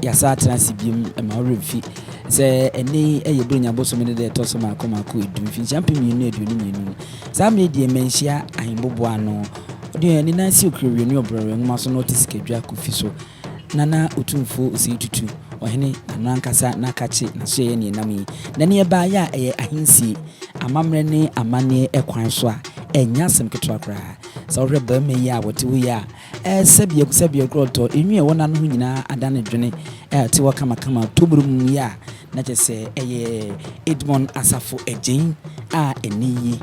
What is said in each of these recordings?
yasa transibim ma refi se eni eyebrenya boso me de toso makomako edu fi champion mi nu sa me de menhia ahembobo ano de ni nansi okrewe ni obrere nguma so notice kedwa kofi so nana otumfo ositutu ohene anankasa nakachi na so ye ni enami na ne ba ya ahinsi amamre ne amane ekwan so a enya sem ketwa kra sa ohwe ba me ya wote wo ya sebie kroto enwie wona no nyina adane dwene ti wo kama tobrum ya na chese Edmond Asafo Ejin a eniyi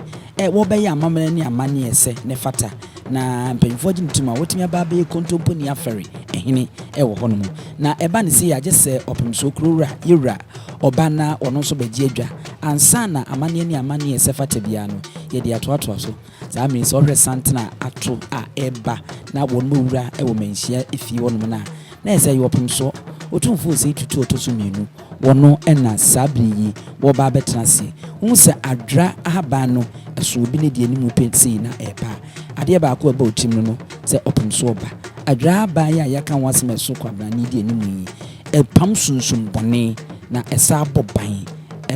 wo be ya amamre ne amane ese ne fata na mpanyfo gimtuma wotimi ababe Kontomponiafere ehene wo hono na eba ne se ya jese opemso krura yura obana ono so beji adwa ansa na amane ne amane ese fata bia no ye de atoato so za me so hwe santena ato a eba na won mawura wo menhia efi wono na ese yo opemso otumfo se tutu otoso mienu wono ena sabri wo ba betenase hu se adra ahaba no eso obi ne de animu pensi na eba ade ba ko eba otim no se opemso oba adra ba ya yaka wasem so kwabra ne de animu yi epam sunsum bone na esa boban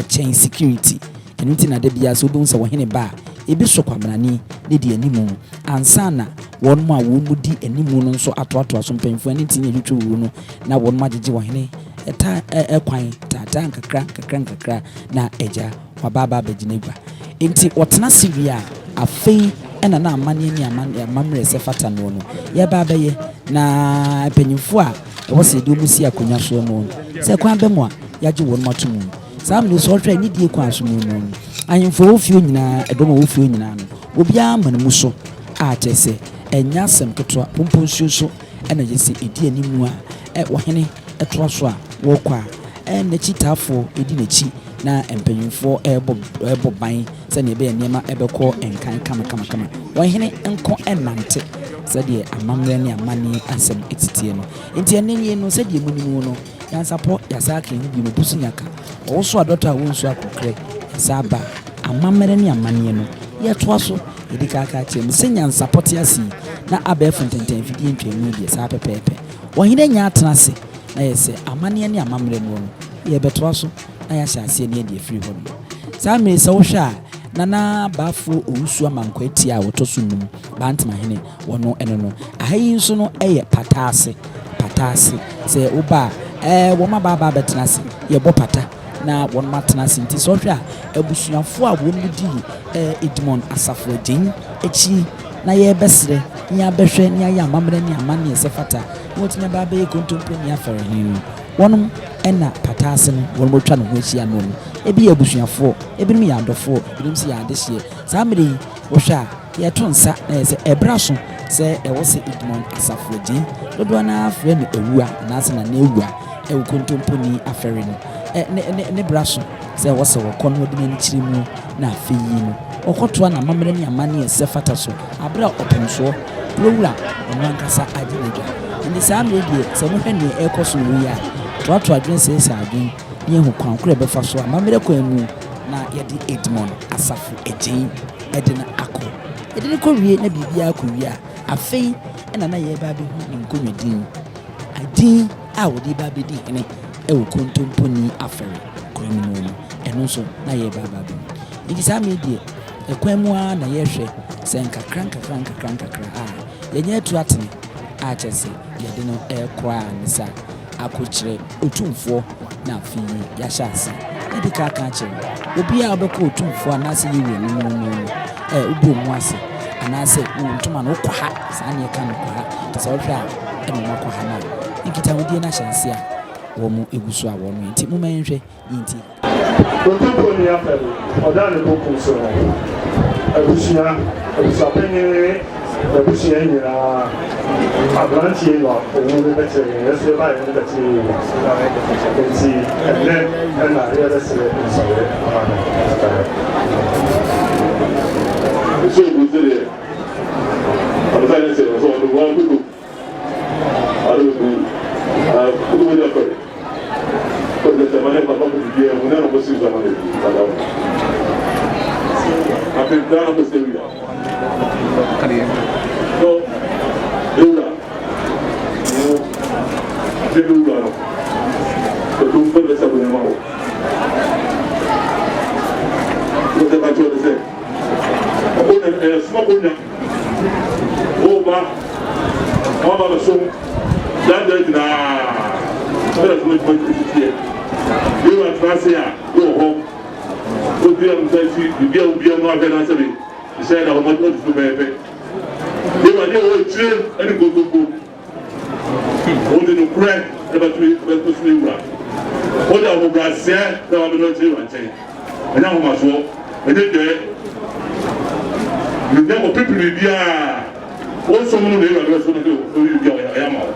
chain security enunti na de bia so obi se wo hene ba ebi so kwabra ne de animu ansana won mu a wo mu di animu no so atoato so mpemfo ani tin etwetwe wo no na won ma gege wo hene eta ekwan tata nkakra na eja wababa beginegwa enti wotena siria afei ena na amane ni amamre se fata no no ye ba beye na penyimfo a wo se di omusi akonya so no se kwan be mo a yaje won matumu sam no so hwe ni die kwan so no anyimfo ofio nyina edomo ofio nyina no obia manemu so a tese enya sem ketwa pomponsuo so ena yesi edi animu a wo hene etwa so a wo kwa na chitafo edi na chi na empanyimfo ebo ban se ne be niema ebekọ enkan kama wo hene enko enante se de amamre ne amani asem etitie no enti enenye no se de munimu no yansapo yasaka ni bi no busu nyaka wo so adota wo nso akokre saba amamre ne amani no ye toa so edi kaka chem se nyansapo te asi na abefo ntenten fidie ntwemu bi sa pepepe wo hene nya atenase na yese amane ne amamre no ye betoa so na ya hyase ne de free hono sa me se wo hwa nana bafo owusu amankwa ti a wotoso num bantima hene wono eno no ahayi nso no eye patase se oba wo ma baba betenase ye bo pata na won matenase nti so hwa abusuafo a won di Edmond Asafo Ejin echi na ye besre nya behwe nya ya amamre ne amane esefata wotinya baba ye Kontomponiafere ni wonum ena patase no won motwa no hohia no ebi abusuafo ebi mi yadofo ebi si yadehie samiri wo hwa ye tonsa na ye se ebraso se e wo se Edmond Asafo Ejin dodo na afre no ewua na ase na ewua e Kontomponiafere no ne braso se wo se wo kono odi ni chirimu na afeyi no okotoa na mamre ni amane esefata so abra opemso wura onankasa agineja ndi samiri die se mo hwe ni ekoso wuya to adwen se adwen ye hu kwankure befa so amamre kwanu na yedi Edmond Asafo Ejin edina ako edini ko wie na bibia ko wie afei ena na ye ba be hu ni nkonwedin adin a wodi ba be di ene e wo Kontomponiafere kwanu no eno so na ye ba be ndi sami die ekwanu a na ye hwe se nkakra a ye nya tu atene a chese yedi no ekwa nisa akochire otumfo na afi ya hyase edi kaka chire obi a obekọ otumfo anase yewe no obo mu ase anase ntoma no kwa ha sa ne ka no kwa ha to so hwa eno ma kwa ha na ikita wodi na hyase a wo mu egusu a wo no nti mu manhwe yinti Kontomponiafere odane boku so abusia penye abusia nyina abranti no owo bete yesi ba ye bete enti ene na ye bese so so gudere abazane se so no wa buku kudu ya kore kode semane papa kudiye muna no bosi zamane ala Apinkra no bosi wi kali no dura no small one over the song that day na better to make here you are transia go home go be am say you be no avena say he said how much to be you are there train and go only no crack about to sleep what are we say that we not say and say and now much so and then you never people be also no dey about so no dey be I am out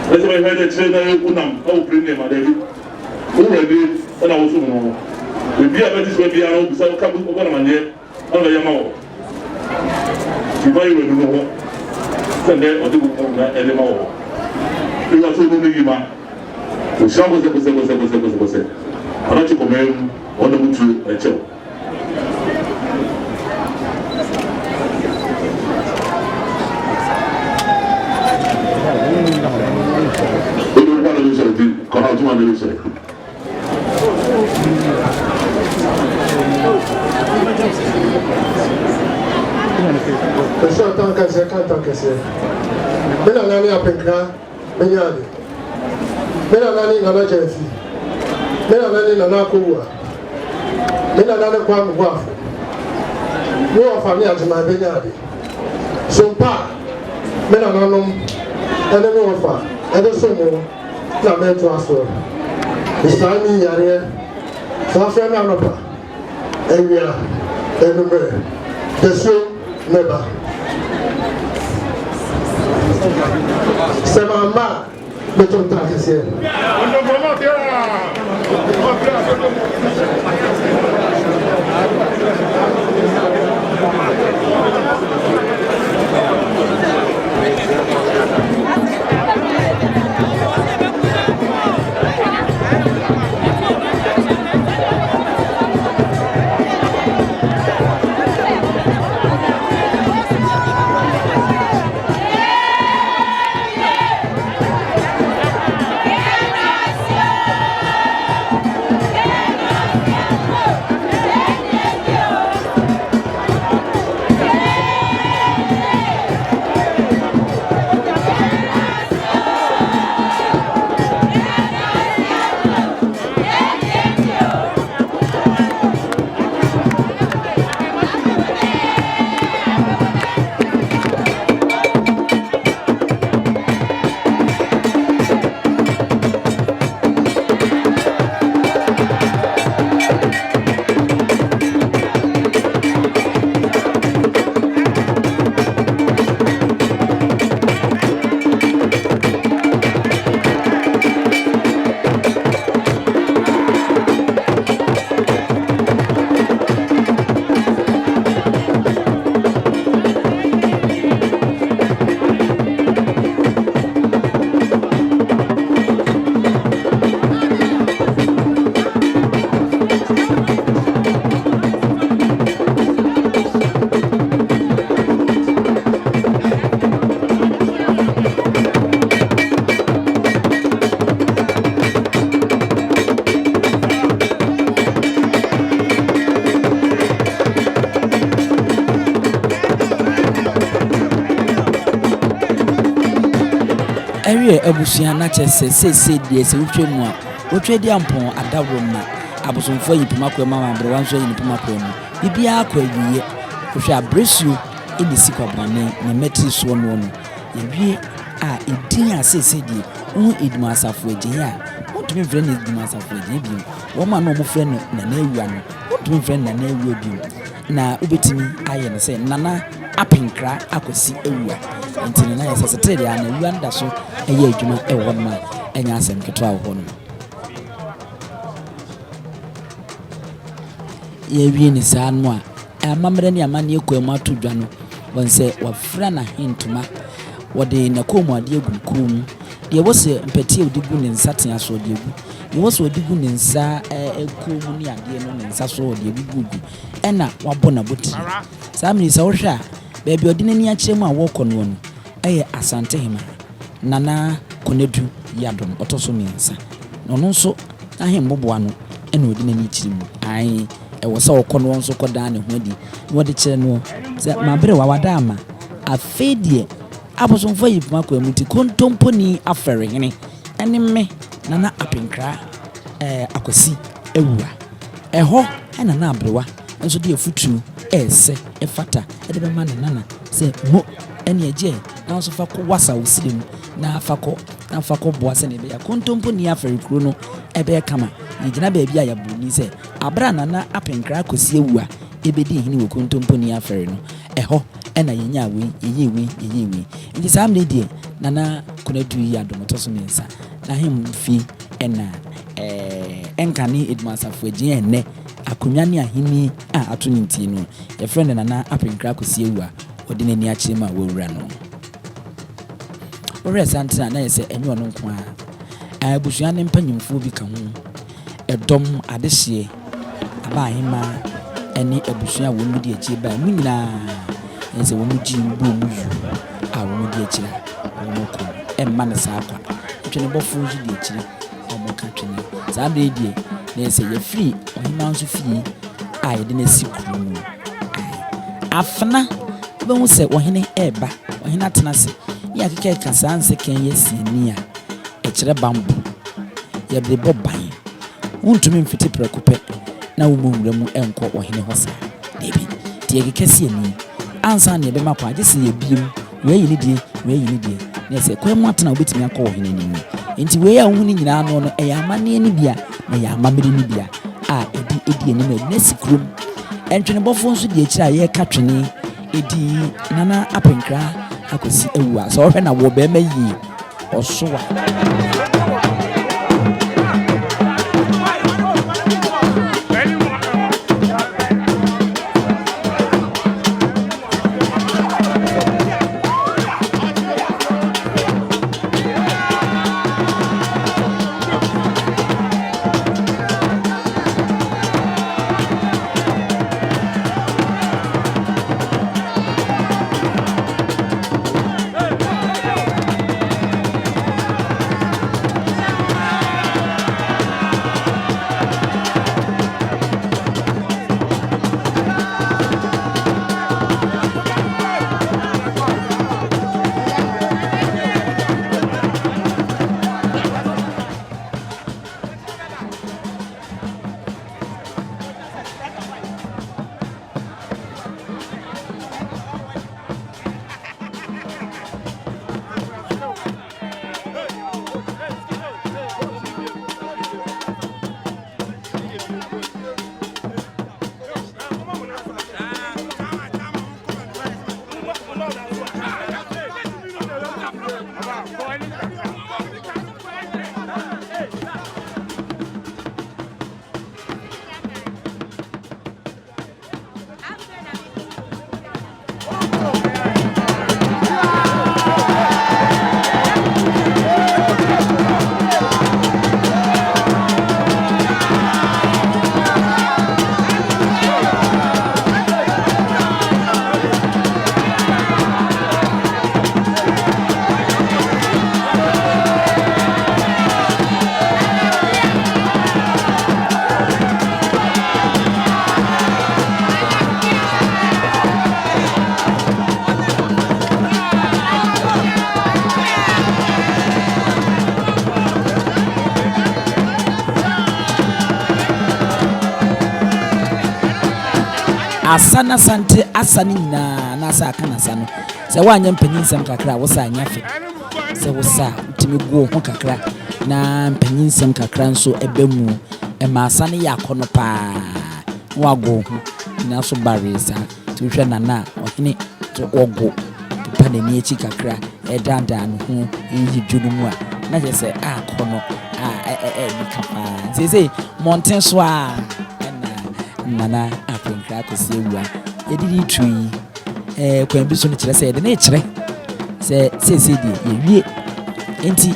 that's why I had a trainer who nam how bring them there already and I also no we be about this we be around so come over man here on the yamao you buy we no ho send there o dey go na elemao you are so no dey ma o shamo se ana ti come on the mutu e cheo Nani Apinkra, Benyadi. Nani Nana Jensi. Nani Nana Awuah. Nani Awuah. No family as my Benyadi. So pa, Nanum, and then offer, and the Sumo, Namet to us. It's time Yare, Safran Anapa, and we are, and the show never. C'est maman de ton temps ici. Area abusua na chese sese die se wotwe mu a wotwe di ampon adawrom na abosomfo yipima kwa mama bre wanso yipima kwa mu bibia akwa wiye wohwe abresu edi sikwa brane ne metri so no no yewie a edin a sese die edima asafo agye a wotumi frɛ ne edima asafo agye bi wo ma no mo frɛ no na na awua no wotumi frɛ na na awua bi na ubetimi aye ne se nana Apinkra Akwasi Awuah ntini na yesa setere ana wianda so eye adwuma e wo ma enya asem keto awo no ye wie ni saa no a amamre ne amane ekwamu atodwa no wonse wafra na hintuma wode na komu ade agukum de wose mpeti odigu ne nsaten aso de agu de wose odigu ne nsa ekomu ni ade no ne nsa so de agugu ena wabɔ na boti saa mini sa wohwa baby odinani akyerɛ mu a wɔkɔ no no ɛyɛ Asantehene nana konedu yadom otoso miensa no no nso ahemboboa no ɛna odinani kyerɛ mu ai was so con one so called down and what the channel said my brother Wadama a fade I was on fire Marco Muti Kontomponiafere and me Nana Apinkra Akwasi Awuah ho and an abrewa and so dear futu say a fata at the man nana say mo any jay now so fako wasa usidim na fako boas and a Kontomponiafere chrono ebe kama yina baby ayabuni say abra nana Apinkra Akwasi Awuah ebedi hini wo Kontomponiafere no ho ena yenya we nti sam ne die nana kunadu yi adomoto so mensa na him fi ena enkani edmansafo agye enne akonwa ne ahini a ato ne nti no ye friend nana Apinkra Akwasi Awuah odi nani akire ma wowura no ore Asante na yese enye ono nko a abusua ne mpanyimfo bi ka ho edom adehye aba ahima ene abusua wo mu de akire ba mu nyina ense wo mu ji mbu mu yu a wo mu de akire wo ko emma ne sa akwa twene bofo ji de akire o mo ka twene za be die na ense ye free ohima nso fie a ye de na sikuru afna be hu se ohene eba ohena tenase ya keke kasa nse ken yesi ni a e kire bambu ye be boban untumi mfiti prekupe na wo mu mu enko ohene hosa debi tie keke sie ni ansa na ebe makwa agese ye biem we yi ni die na se kwemu atena obetimi akọ ohene ni nti we ya hu ni nyina no no e ya amane ni bia na ya amamere ni bia a edi ni ma na sikrum entwene bofo nso de akira ye ka twene edi nana Apinkra Akwasi Awuah so hwe na wo be ma yi osowa asana sante asani na sa kana sano se wanya mpanyinsem kakra wo sa anyafe se wo sa timi go ho kakra na mpanyinsem kakra nso ebemu e ma asane ya kono pa wago ho na so barisa tu hwe nana ohene to ogo pa na ni echi kakra e danda no ho yi dwunu mu a na je se akono ni kapa se mountain so a nana Apinkra Akwasi Awuah yedidi twi kwan bi so ne kire se de na kire se di yewie enti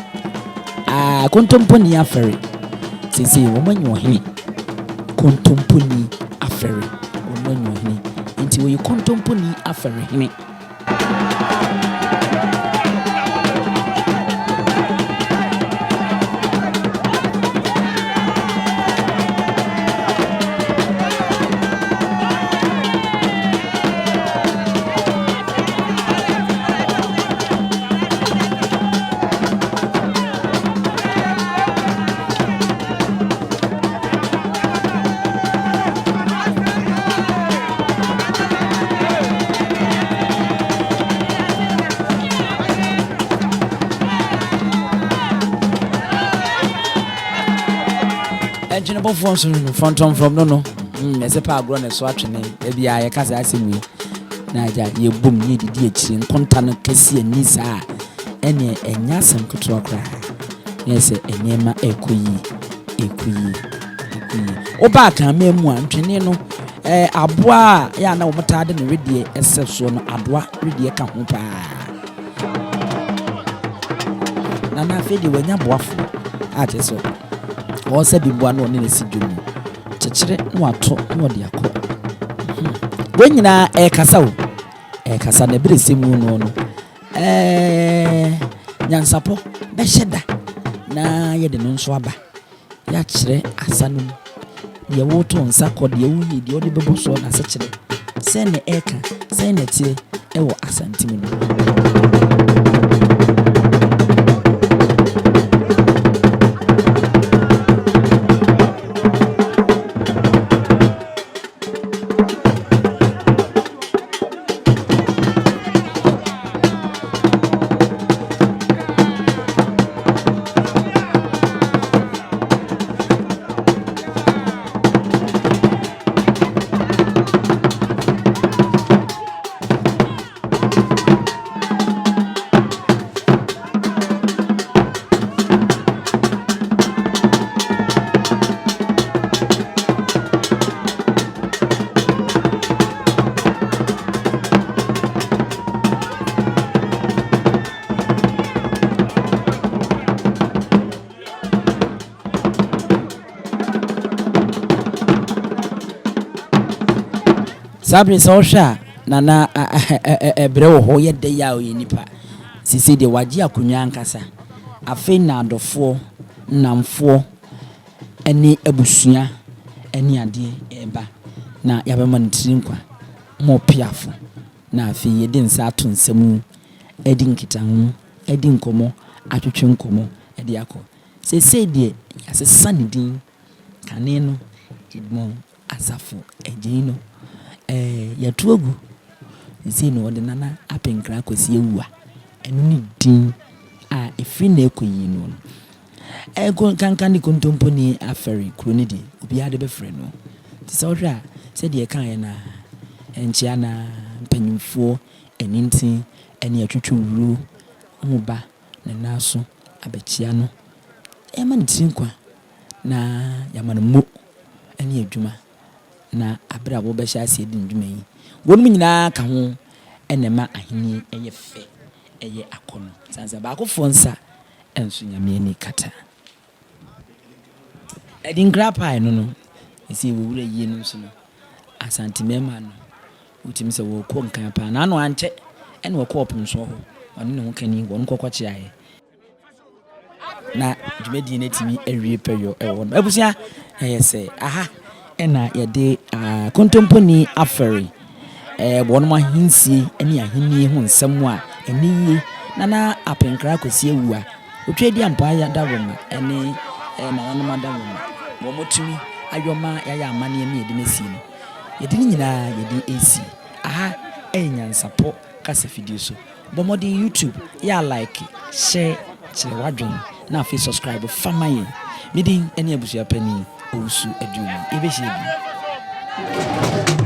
Kontomponiafere se wo manyo hene Kontomponiafere wo manyo hene enti wo Kontomponiafere hene Engine above once front on from no. As a power grown as watching, maybe I can't ask me. Naja, ye boom ye the chin, Contano Cassie and Nisa, and ye and Yasan Kutua cry. Yes, and Yema equi. Oba can me one, Chinino. Abwa, ya na umata and ready except so no Adwa, ready a campa. Nana fedi when ya boafu. At so. Or said be one in the city. Chichere no ato no diako. When you na kasa na bere semu no NYANSAPO be hyeda na ye de no nso aba ya kire asanum ye woto nsa kode ye wuyi de ode bebo so na se kire se ne se ne tie wo Asante mu no. Sabri Sosha Nana Ebrew Hoya de Yao Nipa. Sisi de Wajia Kunyankasa. A fain na do 4 nam 4 any ebusia any adi eba na yabaman trinkwa mo piafo na afi yedin satun semu edin kitanwu edin komo atwetwe komo edi akọ se de asesa ne din kane no idmo asafo ejino yatuogu se no de nana Apinkra Akwasi Awuah enu ni din a efi na ekoyi no kankan ni Kontomponiafere kronidi obi ade be frɛ no ti so hwa se de kan ye na enchia na mpanyimfo enintin ene atwetwe wuro muba na naso abechia no ema ntinkwa na yamano mo ene adwuma na abra wo be hya ase di ndwuma yi wonum nyina ka ho ene ma ahini eye fe eye akono sanza ba akofo nsa enso nyame ni kata edin grapa no isi wo wura yi no so no asante mema no utimi se wo ko nkan pa na no anche ene wo ko opun so ho oni ne ho kani won kokwachi aye na dwumedi na timi awie peyo ewo no abusia se aha ena yede Kontomponiafere wonma hinsi ene ahini ho nsam a eni nana Apinkra Akwasi Awuah otwedi ampa ya dawoma ene na wonma dawoma wo motumi ayoma ya amane emi edi mesi no yedi nyina yedi AC aha NYANSAPO kasa video so bomodi YouTube ya like share chile wadwen na afi subscribe famaye midin ene abusua pani owusu adwumi ebe hye bi